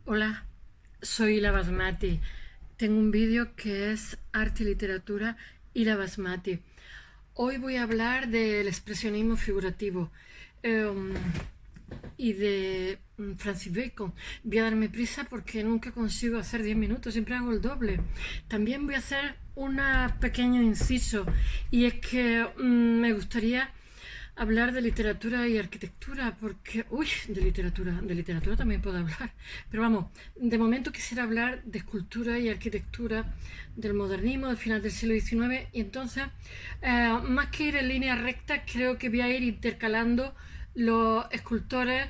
Hola, soy la Basmati. Tengo un vídeo que es arte y literatura y la Basmati. Hoy voy a hablar del expresionismo figurativo em, y de Francis Bacon. Voy a darme prisa porque nunca consigo hacer 10 minutos, siempre hago el doble. También voy a hacer un pequeño inciso y es que me gustaría hablar de literatura y arquitectura, porque, uy, de literatura también puedo hablar, pero vamos, de momento quisiera hablar de escultura y arquitectura del modernismo, del final del siglo XIX, y entonces, más que ir en línea recta, creo que voy a ir intercalando los escultores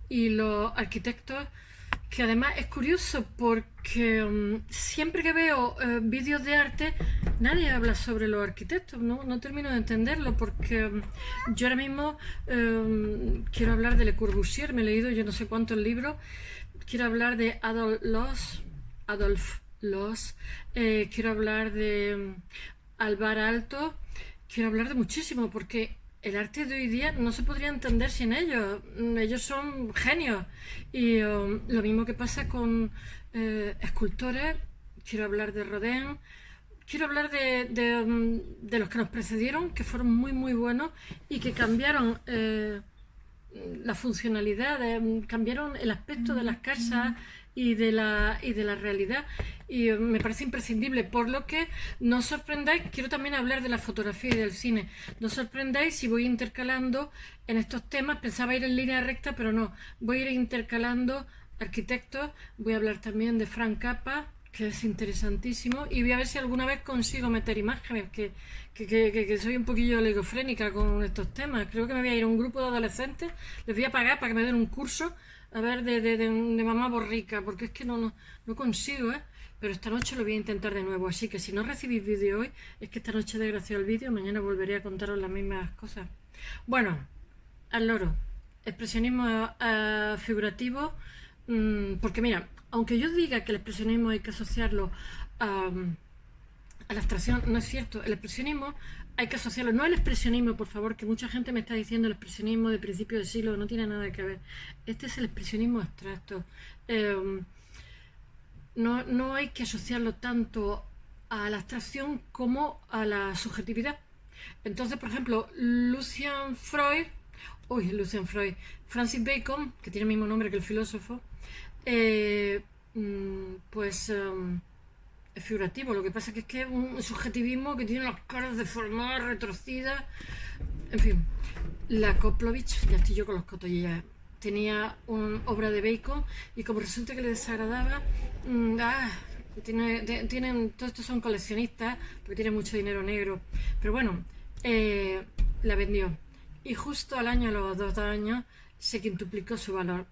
y los arquitectos, que además es curioso porque siempre que veo vídeos de arte nadie habla sobre los arquitectos, no termino de entenderlo porque yo ahora mismo quiero hablar de Le Corbusier, me he leído yo no sé cuántos libros, quiero hablar de Adolf Loos, quiero hablar de Alvar Aalto, quiero hablar de muchísimo porque el arte de hoy día no se podría entender sin ellos. Ellos son genios. Y lo mismo que pasa con escultores. Quiero hablar de Rodin. Quiero hablar de los que nos precedieron, que fueron muy, muy buenos y que cambiaron la funcionalidad, cambiaron el aspecto de las casas y de la realidad, y me parece imprescindible, por lo que no os sorprendáis, quiero también hablar de la fotografía y del cine, no os sorprendáis si voy intercalando en estos temas, pensaba ir en línea recta pero no, voy a ir intercalando arquitectos, voy a hablar también de Frank Capra, que es interesantísimo, y voy a ver si alguna vez consigo meter imágenes, que soy un poquillo oligofrénica con estos temas. Creo que me voy a ir a un grupo de adolescentes, les voy a pagar para que me den un curso, a ver, de mamá borrica, porque es que no consigo, ¿eh? Pero esta noche lo voy a intentar de nuevo, así que si no recibís vídeo hoy, es que esta noche desgraciado el vídeo, mañana volveré a contaros las mismas cosas. Bueno, al loro. Expresionismo figurativo, porque mira, aunque yo diga que el expresionismo hay que asociarlo a la abstracción, no es cierto. El expresionismo hay que asociarlo, no el expresionismo, por favor, que mucha gente me está diciendo el expresionismo de principio de siglo, no tiene nada que ver. Este es el expresionismo abstracto. No hay que asociarlo tanto a la abstracción como a la subjetividad. Entonces, por ejemplo, Lucian Freud, Francis Bacon, que tiene el mismo nombre que el filósofo, pues es figurativo. Lo que pasa es que es un subjetivismo que tiene las caras deformadas, retorcidas. En fin, la Koplovich, ya estoy yo con los cotilleos, tenía una obra de Bacon y como resulta que le desagradaba, todos estos son coleccionistas porque tienen mucho dinero negro, pero bueno, la vendió y justo al año, a los 2 años, se quintuplicó su valor.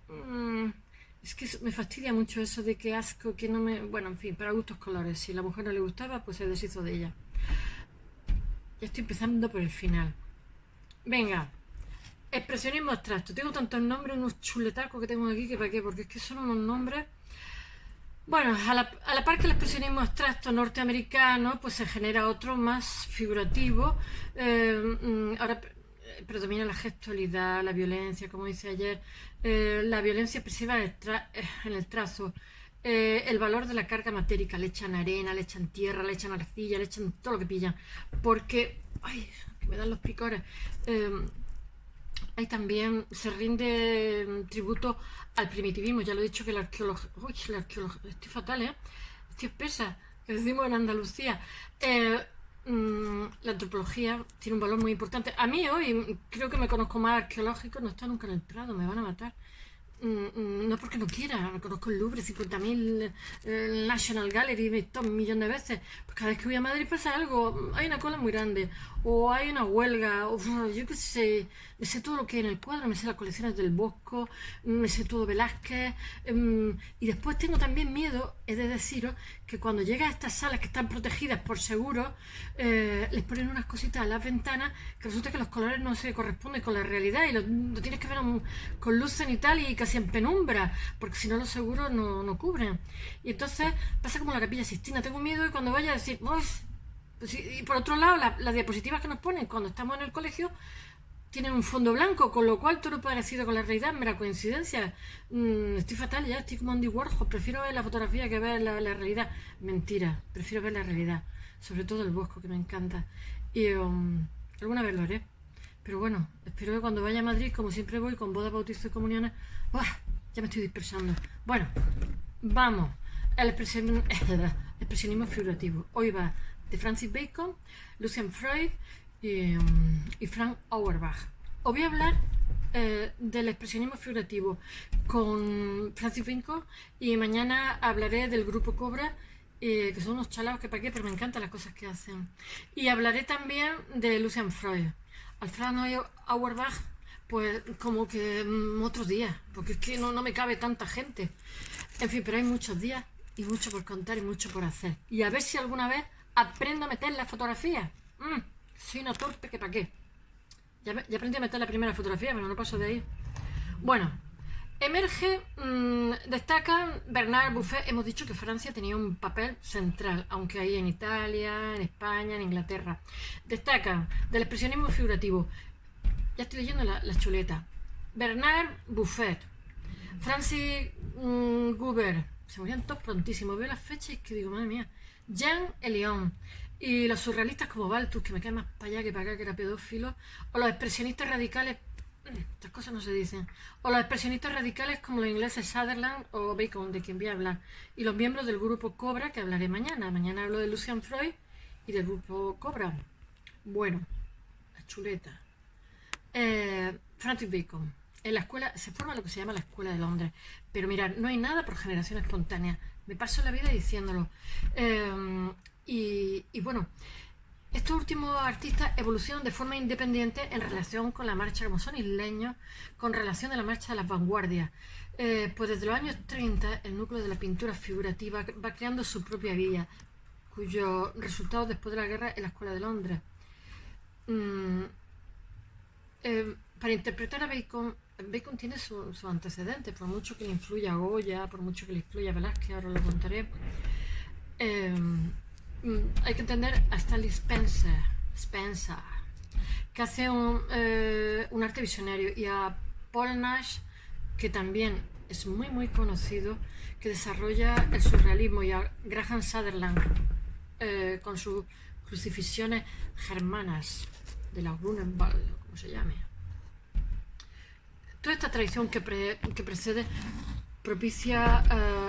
Es que me fastidia mucho eso de que asco, que no me... Bueno, en fin, para gustos colores. Si a la mujer no le gustaba, pues se deshizo de ella. Ya estoy empezando por el final. Venga, expresionismo abstracto. Tengo tantos nombres, unos chuletacos que tengo aquí, que para qué, porque es que son unos nombres... Bueno, a la par que el expresionismo abstracto norteamericano, pues se genera otro más figurativo. Ahora predomina la gestualidad, la violencia, como dice ayer, la violencia expresiva en el trazo, el valor de la carga matérica, le echan arena, le echan tierra, le echan arcilla, le echan todo lo que pillan, porque, ay, que me dan los picores, ahí también se rinde tributo al primitivismo. Ya lo he dicho que la arqueología... Uy, la arqueología... Estoy fatal, ¿eh? Estoy espesa, que decimos en Andalucía. La antropología tiene un valor muy importante. A mí hoy creo que me conozco más arqueológico, no está nunca en el Prado, me van a matar. No porque no quiera, me conozco el Louvre 50.000, el National Gallery, he visto un millón de veces. Pues cada vez que voy a Madrid pasa algo, hay una cola muy grande, o hay una huelga, o yo qué sé, me sé todo lo que hay en el cuadro, me sé las colecciones del Bosco, me sé todo Velázquez, y después tengo también miedo, he de deciros, que cuando llegas a estas salas que están protegidas por seguro, les ponen unas cositas a las ventanas que resulta que los colores no se corresponden con la realidad y lo tienes que ver con luz cenital y casi en penumbra, porque si no los seguros no cubren. Y entonces pasa como la Capilla Sixtina, tengo miedo de cuando vaya a decir, pues, y por otro lado, las diapositivas que nos ponen cuando estamos en el colegio tienen un fondo blanco, con lo cual todo lo parecido con la realidad, mera coincidencia. Estoy fatal ya, estoy como Andy Warhol, prefiero ver la fotografía que ver la realidad. Mentira, prefiero ver la realidad, sobre todo el bosque, que me encanta. Y alguna vez lo haré. Pero bueno, espero que cuando vaya a Madrid, como siempre voy, con bodas, bautizos y comuniones, ¡buah! Ya me estoy dispersando. Bueno, vamos. El expresionismo figurativo. Hoy va de Francis Bacon, Lucian Freud y Frank Auerbach. Os voy a hablar del expresionismo figurativo con Francis Bacon y mañana hablaré del grupo Cobra, que son unos chalados que para qué, pero me encantan las cosas que hacen. Y hablaré también de Lucian Freud. Alfredo Auerbach, pues como que otros días, porque es que no me cabe tanta gente. En fin, pero hay muchos días y mucho por contar y mucho por hacer. Y a ver si alguna vez aprendo a meter la fotografía. Soy una torpe que para qué. Ya aprendí a meter la primera fotografía, pero no paso de ahí. Bueno, emerge, destaca Bernard Buffet. Hemos dicho que Francia tenía un papel central, aunque hay en Italia, en España, en Inglaterra. Destacan del expresionismo figurativo. Ya estoy leyendo la chuleta. Bernard Buffet, Francis Guber, se morían todos prontísimos. Veo las fechas y es que digo, madre mía. Jean Elion. Y los surrealistas como Balthus, que me cae más para allá que para acá, que era pedófilo. O los expresionistas radicales. Estas cosas no se dicen. O los expresionistas radicales como los ingleses Sutherland o Bacon, de quien voy a hablar. Y los miembros del grupo Cobra, que hablaré mañana. Mañana hablo de Lucian Freud y del grupo Cobra. Bueno, la chuleta. Francis Bacon. En la escuela se forma lo que se llama la Escuela de Londres. Pero mirad, no hay nada por generación espontánea. Me paso la vida diciéndolo. Y bueno, estos últimos artistas evolucionan de forma independiente en relación con la marcha, como son isleños, con relación a la marcha de las vanguardias. Pues desde los años 30 el núcleo de la pintura figurativa va creando su propia vía, cuyo resultado después de la guerra es la Escuela de Londres. Para interpretar a Bacon, Bacon tiene sus antecedentes, por mucho que le influya a Goya, por mucho que le influya a Velázquez, ahora lo contaré. Hay que entender a Stanley Spencer, que hace un arte visionario, y a Paul Nash, que también es muy conocido, que desarrolla el surrealismo, y a Graham Sutherland con sus crucifixiones germanas de la Grunewald, como se llame. Toda esta tradición que precede propicia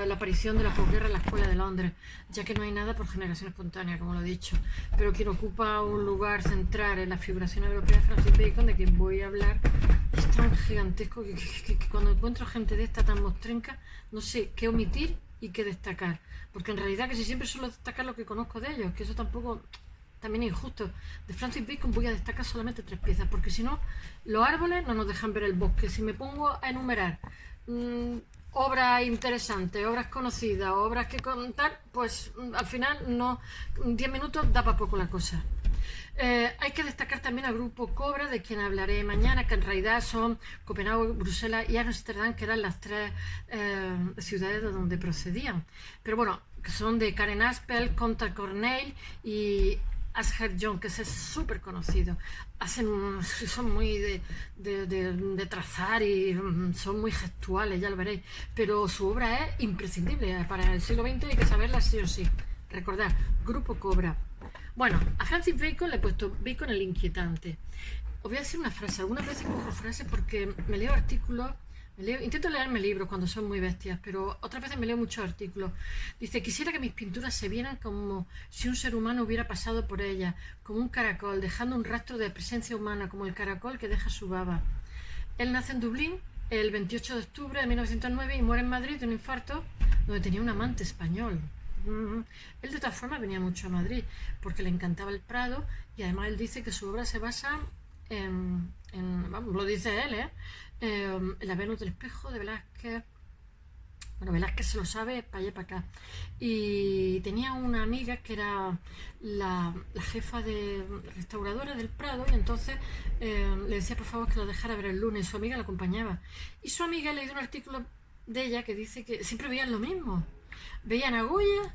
la aparición de la posguerra en la Escuela de Londres, ya que no hay nada por generación espontánea, como lo he dicho. Pero quien ocupa un lugar central en la figuración europea es Francis Bacon, de quien voy a hablar. Es tan gigantesco que cuando encuentro gente de esta tan mostrenca, no sé qué omitir y qué destacar. Porque en realidad casi siempre suelo destacar lo que conozco de ellos, que eso tampoco... También es injusto. De Francis Bacon voy a destacar solamente 3 piezas, porque si no, los árboles no nos dejan ver el bosque. Si me pongo a enumerar obras interesantes, obras conocidas, obras que contar, pues al final no, 10 minutos da para poco la cosa. Hay que destacar también al grupo Cobra, de quien hablaré mañana, que en realidad son Copenhague, Bruselas y Ámsterdam, que eran las 3 ciudades de donde procedían. Pero bueno, que son de Karen Aspel, Conta Corneille y Asger John, que es súper conocido. Son muy de trazar y son muy gestuales, ya lo veréis. Pero su obra es imprescindible. Para el siglo XX hay que saberla sí o sí. Recordad, Grupo Cobra. Bueno, a Francis Bacon le he puesto Bacon el inquietante. Os voy a decir una frase. Algunas veces cojo frases porque me leo artículos. Intento leerme libros cuando son muy bestias, pero otras veces me leo muchos artículos. Dice: quisiera que mis pinturas se vieran como si un ser humano hubiera pasado por ellas, como un caracol, dejando un rastro de presencia humana, como el caracol que deja su baba. Él nace en Dublín el 28 de octubre de 1909 y muere en Madrid de un infarto, donde tenía un amante español. Él de todas formas venía mucho a Madrid porque le encantaba el Prado, y además él dice que su obra se basa vamos, lo dice él, en la Venus del Espejo de Velázquez. Bueno, Velázquez se lo sabe para allá y para acá. Y tenía una amiga que era la jefa de restauradora del Prado, y entonces le decía por favor que lo dejara ver el lunes. Su amiga la acompañaba, y su amiga le dio un artículo de ella que dice que siempre veían lo mismo. Veían a Goya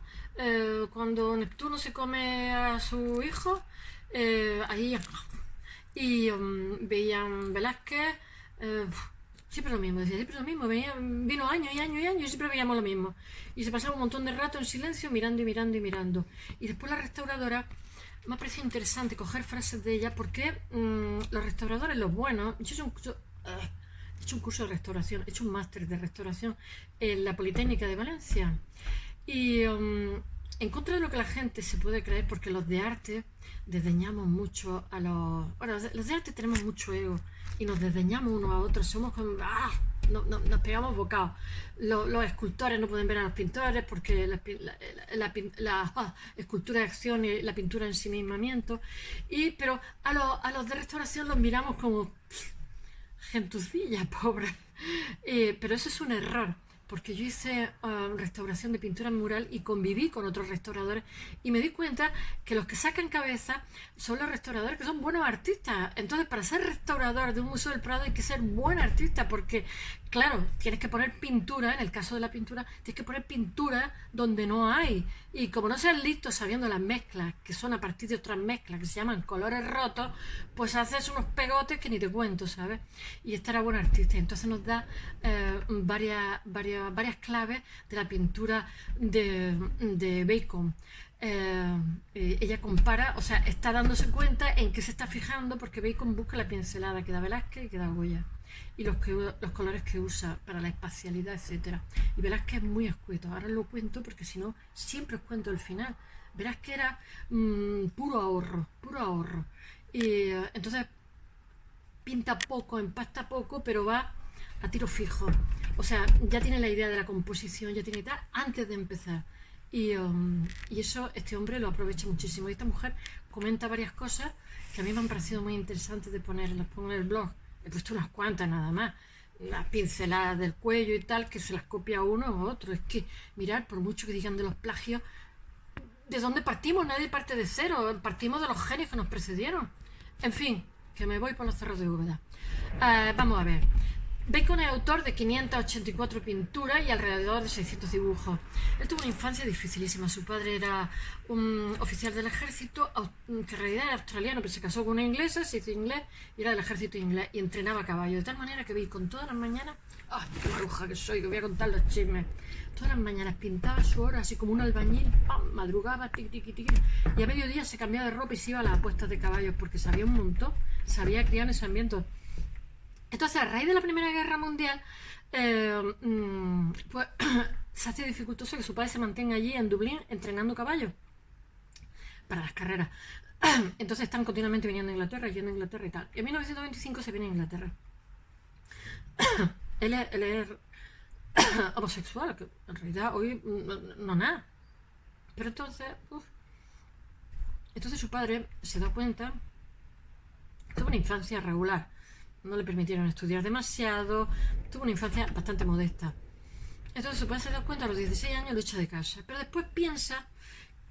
cuando Neptuno se come a su hijo, ahí, y veían Velázquez, eh, siempre lo mismo, decía siempre lo mismo, vino años y años y años y siempre veíamos lo mismo. Y se pasaba un montón de rato en silencio mirando y mirando y mirando. Y después la restauradora me ha parecido interesante coger frases de ella porque los restauradores, los buenos, yo soy un curso, he hecho un curso de restauración, he hecho un máster de restauración en la Politécnica de Valencia. Y en contra de lo que la gente se puede creer, porque los de arte desdeñamos mucho a los... Bueno, los de arte tenemos mucho ego y nos desdeñamos unos a otros, somos como... ¡Ah! Nos pegamos bocados. Los escultores no pueden ver a los pintores porque la escultura de acción y la pintura en sí misma miento. Pero a los de restauración los miramos como gentucilla, pobre. Pero eso es un error, porque yo hice restauración de pintura mural y conviví con otros restauradores y me di cuenta que los que sacan cabeza son los restauradores que son buenos artistas. Entonces, para ser restaurador de un museo del Prado hay que ser buen artista, porque, claro, tienes que poner pintura, en el caso de la pintura, tienes que poner pintura donde no hay. Y como no seas listo sabiendo las mezclas, que son a partir de otras mezclas que se llaman colores rotos, pues haces unos pegotes que ni te cuento, ¿sabes? Y este era buen artista. Entonces nos da varias claves de la pintura de Bacon. Ella compara, o sea, está dándose cuenta en qué se está fijando, porque Bacon busca la pincelada que da Velázquez y que da Goya, y los colores que usa para la espacialidad, etcétera. Y Velázquez es muy escueto. Ahora lo cuento porque si no, siempre os cuento el final. Verás que era puro ahorro, puro ahorro. Y entonces pinta poco, empasta poco, pero va a tiro fijo. O sea, ya tiene la idea de la composición, ya tiene tal, antes de empezar. Y eso este hombre lo aprovecha muchísimo. Y esta mujer comenta varias cosas que a mí me han parecido muy interesantes de poner, las pongo en el blog. He puesto unas cuantas nada más. Las pinceladas del cuello y tal, que se las copia uno o otro. Es que, mirar, por mucho que digan de los plagios, ¿de dónde partimos? Nadie parte de cero. Partimos de los genios que nos precedieron. En fin, que me voy por los cerros de Úbeda. Vamos a ver. Bacon es autor de 584 pinturas y alrededor de 600 dibujos. Él tuvo una infancia dificilísima. Su padre era un oficial del ejército, que en realidad era australiano, pero se casó con una inglesa, se hizo inglés y era del ejército inglés y entrenaba a caballo. De tal manera que Bacon todas las mañanas, ¡ay, qué maruja que soy, que voy a contar los chismes! Todas las mañanas pintaba su hora, así como un albañil, ¡pam! Madrugaba, tic, tic, tic, y a mediodía se cambiaba de ropa y se iba a las apuestas de caballos porque sabía un montón, sabía criar en ese ambiente. Entonces, a raíz de la Primera Guerra Mundial, pues se hace dificultoso que su padre se mantenga allí en Dublín entrenando caballos para las carreras. Entonces están continuamente viniendo a Inglaterra, yendo a Inglaterra y tal. Y en 1925 se viene a Inglaterra. él es homosexual, que en realidad hoy no nada. Pero entonces su padre se da cuenta que tuvo una infancia regular. No le permitieron estudiar demasiado, tuvo una infancia bastante modesta. Entonces su padre se da cuenta a los 16 años, lo echa de casa. Pero después piensa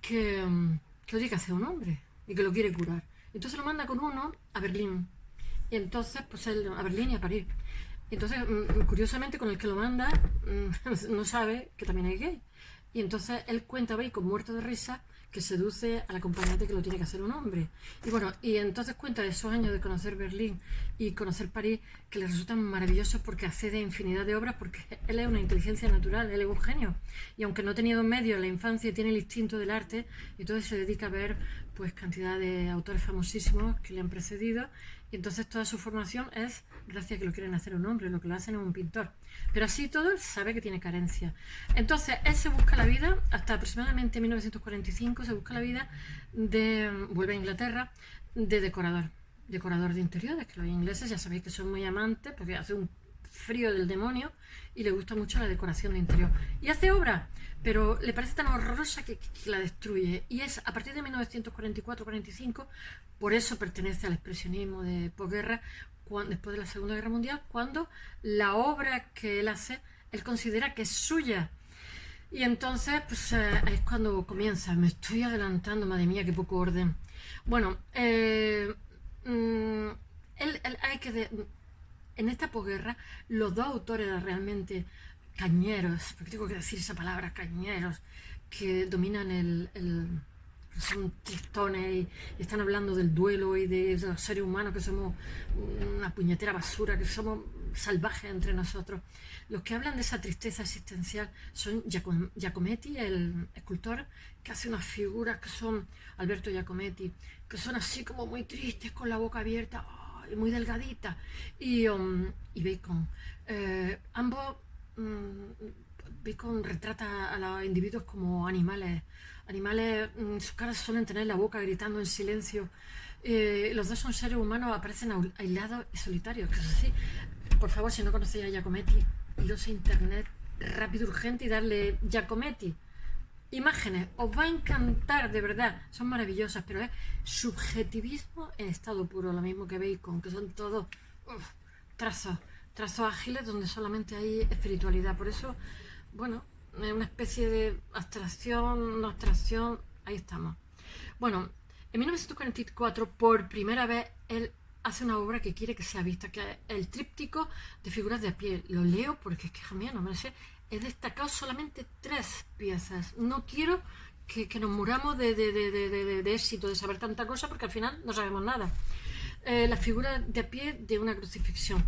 que lo tiene que hacer un hombre y que lo quiere curar. Entonces lo manda con uno a Berlín. Y entonces, pues él a Berlín y a París. Entonces, curiosamente, con el que lo manda, no sabe que también es gay. Y entonces él cuenta, veis, con muerto de risa, que seduce al acompañante que lo tiene que hacer un hombre. Y bueno, y entonces cuenta de esos años de conocer Berlín y conocer París, que le resultan maravillosos porque accede a infinidad de obras, porque él es una inteligencia natural, él es un genio. Y aunque no ha tenido medios en la infancia, tiene el instinto del arte, y entonces se dedica a ver pues cantidad de autores famosísimos que le han precedido, y entonces toda su formación es gracias a que lo quieren hacer un hombre, lo que lo hacen es un pintor. Pero así todo él sabe que tiene carencia. Entonces él se busca la vida, hasta aproximadamente 1945, se busca la vida vuelve a Inglaterra, de decorador de interiores, que los ingleses ya sabéis que son muy amantes, porque hace un frío del demonio y le gusta mucho la decoración de interior. Y hace obra, pero le parece tan horrorosa que la destruye. Y es a partir de 1944-45, por eso pertenece al expresionismo de posguerra, después de la Segunda Guerra Mundial, cuando la obra que él hace, él considera que es suya. Y entonces, pues es cuando comienza. Me estoy adelantando, madre mía, qué poco orden. Bueno, hay que... En esta posguerra, los dos autores realmente cañeros, porque tengo que decir esa palabra, cañeros, que dominan son tristones y están hablando del duelo y de los seres humanos, que somos una puñetera basura, que somos salvajes entre nosotros. Los que hablan de esa tristeza existencial son Giacometti, el escultor, que hace unas figuras que son, Alberto Giacometti, que son así como muy tristes, con la boca abierta, y muy delgadita, y Bacon. Ambos, Bacon retrata a los individuos como animales. Sus caras suelen tener la boca gritando en silencio. Los dos son seres humanos, aparecen aislados y solitarios, que eso sí, por favor, si no conocéis a Giacometti, iros a internet rápido, urgente y darle Giacometti. Imágenes, os va a encantar, de verdad, son maravillosas, pero es subjetivismo en estado puro, lo mismo que Bacon, que son todos trazos ágiles donde solamente hay espiritualidad. Por eso, bueno, es una especie de abstracción, no abstracción, ahí estamos. Bueno, en 1944, por primera vez, él hace una obra que quiere que sea vista, que es el tríptico de figuras de a pie. Lo leo porque es que, hija mía, no me lo sé. He destacado solamente 3 piezas. No quiero que nos muramos de éxito, de saber tanta cosa, porque al final no sabemos nada. La figura de a pie de una crucifixión.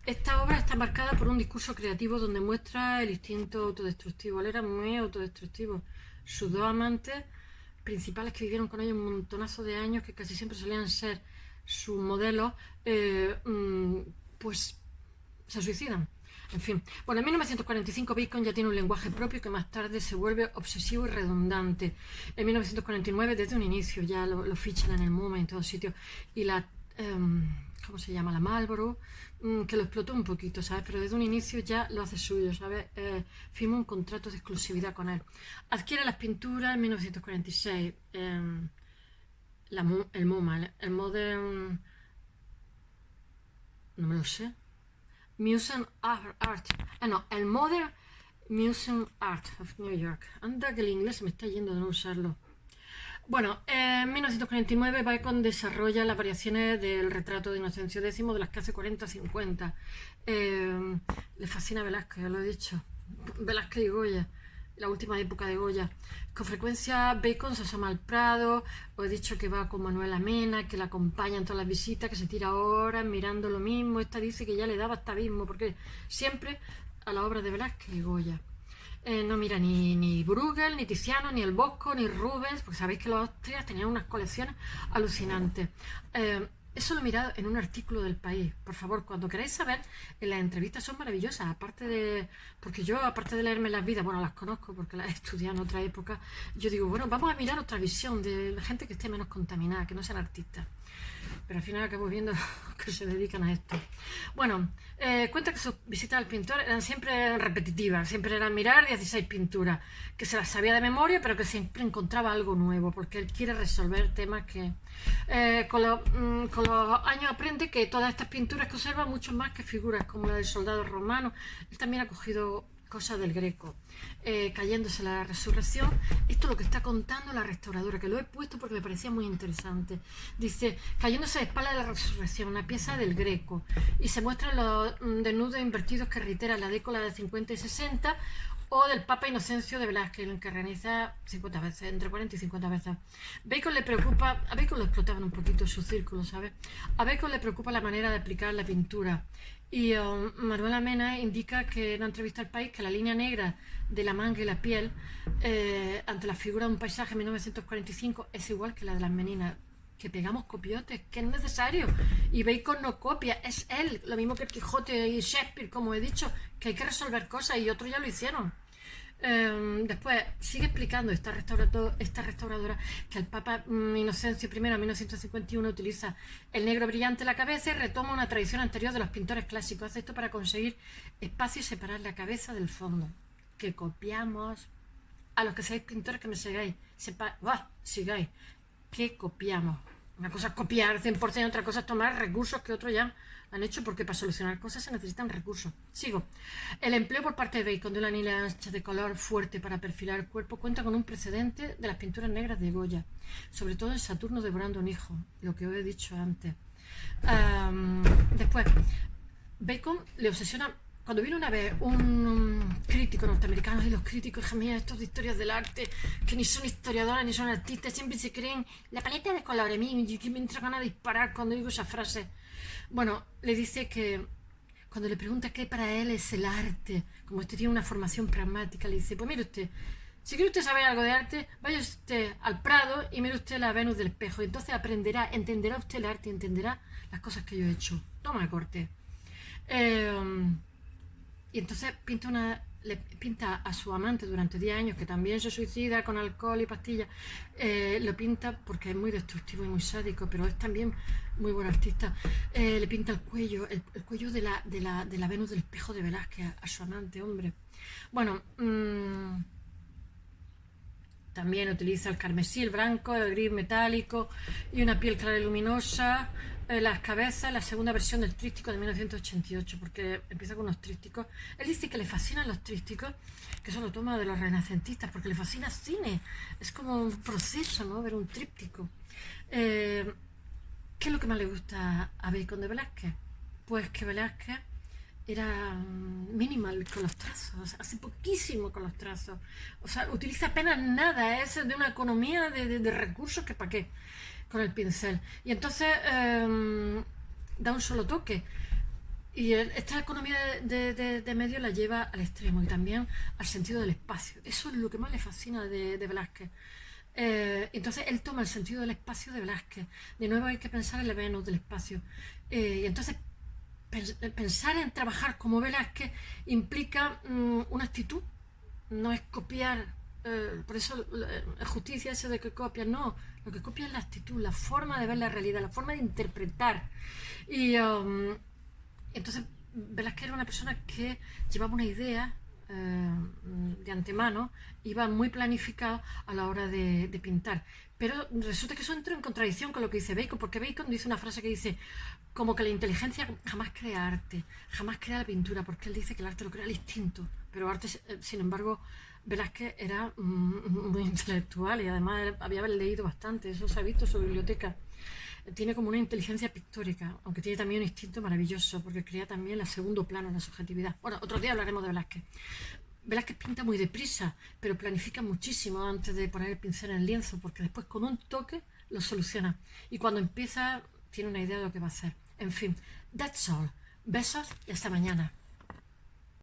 Esta obra está marcada por un discurso creativo donde muestra el instinto autodestructivo. Él era muy autodestructivo. Sus 2 amantes principales, que vivieron con ellos un montonazo de años, que casi siempre solían ser sus modelos, pues se suicidan. En fin, bueno, en 1945 Bacon ya tiene un lenguaje propio que más tarde se vuelve obsesivo y redundante. En 1949, desde un inicio, ya lo fichan en el MoMA y en todos sitios, y la ¿cómo se llama? La Marlboro, que lo explotó un poquito, ¿sabes? Pero desde un inicio ya lo hace suyo, ¿sabes? Firma un contrato de exclusividad con él. Adquiere las pinturas en 1946, el MoMA, el Modern, no me lo sé, Museum of Art, no, el Modern Museum Art of New York. Anda que el inglés se me está yendo de no usarlo. Bueno, en 1949 Bacon desarrolla las variaciones del retrato de Inocencio X, de las que hace 40-50. Le fascina Velázquez, ya lo he dicho. Velázquez y Goya, la última época de Goya. Con frecuencia Bacon se asoma al Prado, os he dicho que va con Manuela Mena, que la acompaña en todas las visitas, que se tira horas mirando lo mismo. Esta dice que ya le daba hasta abismo, porque siempre a la obra de Velázquez y Goya. No mira ni Bruegel, ni Tiziano, ni el Bosco, ni Rubens, porque sabéis que los austrias tenían unas colecciones alucinantes. Eso lo he mirado en un artículo del País. Por favor, cuando queráis saber, las entrevistas son maravillosas, porque yo, aparte de leerme las vidas, bueno, las conozco porque las he estudiado en otra época, yo digo, bueno, vamos a mirar otra visión de la gente que esté menos contaminada, que no sean artistas. Pero al final acabo viendo que se dedican a esto. Bueno, cuenta que sus visitas al pintor eran siempre repetitivas, siempre eran mirar 16 pinturas, que se las sabía de memoria, pero que siempre encontraba algo nuevo, porque él quiere resolver temas que... con los años aprende que todas estas pinturas que observa, mucho más que figuras como la del soldado romano. Él también ha cogido cosas del Greco, cayéndose la resurrección. Esto es lo que está contando la restauradora, que lo he puesto porque me parecía muy interesante. Dice, cayéndose de espalda de la resurrección, una pieza del Greco, y se muestran los desnudos invertidos que reiteran la década de 50 y 60, o del Papa Inocencio de Velázquez, en el que realiza 50 veces, entre 40 y 50 veces. Bacon le preocupa, a Bacon lo explotaban un poquito su círculo, ¿sabes? A Bacon le preocupa la manera de aplicar la pintura. Y Manuela Mena indica que en una entrevista al País que la línea negra de la manga y la piel ante la figura de un paisaje en 1945 es igual que la de las meninas. Que pegamos copiotes, que es necesario. Y Bacon no copia, es él, lo mismo que el Quijote y Shakespeare, como he dicho, que hay que resolver cosas y otros ya lo hicieron. Después sigue explicando esta restauradora que el Papa Inocencio I en 1951 utiliza el negro brillante en la cabeza y retoma una tradición anterior de los pintores clásicos. Hace esto para conseguir espacio y separar la cabeza del fondo. Que copiamos. A los que seáis pintores que me sigáis, sigáis, que copiamos. Una cosa es copiar 100%, otra cosa es tomar recursos que otros ya han hecho, porque para solucionar cosas se necesitan recursos. Sigo. El empleo por parte de Bacon de una línea ancha de color fuerte para perfilar el cuerpo cuenta con un precedente de las pinturas negras de Goya, sobre todo en Saturno devorando un hijo, lo que os he dicho antes. Después, Bacon le obsesiona Cuando vino una vez un crítico norteamericano, y los críticos, hija mía, estos de historias del arte, que ni son historiadoras ni son artistas, siempre se creen la paleta de colores, y que me entra ganas de disparar cuando digo esa frase. Bueno, le dice que cuando le pregunta qué para él es el arte, como usted tiene una formación pragmática, le dice, pues mire usted, si quiere usted saber algo de arte, vaya usted al Prado y mire usted la Venus del Espejo. Y entonces aprenderá, entenderá usted el arte y entenderá las cosas que yo he hecho. Toma corte. Y entonces le pinta a su amante durante 10 años, que también se suicida con alcohol y pastillas. Lo pinta porque es muy destructivo y muy sádico, pero es también muy buen artista. Le pinta el cuello, el cuello de la Venus del Espejo de Velázquez a su amante, hombre. Bueno, también utiliza el carmesí, el blanco, el gris metálico y una piel clara y luminosa. Las cabezas, la segunda versión del tríptico de 1988, porque empieza con unos trípticos. Él dice que le fascinan los trípticos, que eso lo toma de los renacentistas, porque le fascina el cine. Es como un proceso, ¿no? Ver un tríptico. ¿Qué es lo que más le gusta a Bacon de Velázquez? Pues que Velázquez era minimal con los trazos, hace poquísimo con los trazos, o sea, utiliza apenas nada, es de una economía de recursos que para qué, con el pincel, y entonces da un solo toque, y esta economía de medios la lleva al extremo y también al sentido del espacio. Eso es lo que más le fascina de Velázquez. Entonces él toma el sentido del espacio de Velázquez. De nuevo hay que pensar en la Venus del espacio, y entonces pensar en trabajar como Velázquez implica una actitud, no es copiar, por eso justicia eso de que copias, no, lo que copia es la actitud, la forma de ver la realidad, la forma de interpretar. Y entonces Velázquez era una persona que llevaba una idea de antemano, iba muy planificado a la hora de pintar, pero resulta que eso entra en contradicción con lo que dice Bacon, porque Bacon dice una frase que dice como que la inteligencia jamás crea arte, jamás crea la pintura, porque él dice que el arte lo crea el instinto, pero arte, sin embargo, Velázquez era muy intelectual y además había leído bastante, eso se ha visto en su biblioteca. Tiene como una inteligencia pictórica, aunque tiene también un instinto maravilloso, porque crea también el segundo plano, la subjetividad. Bueno, otro día hablaremos de Velázquez. Velázquez pinta muy deprisa, pero planifica muchísimo antes de poner el pincel en el lienzo, porque después con un toque lo soluciona. Y cuando empieza, tiene una idea de lo que va a hacer. En fin, that's all. Besos y hasta mañana.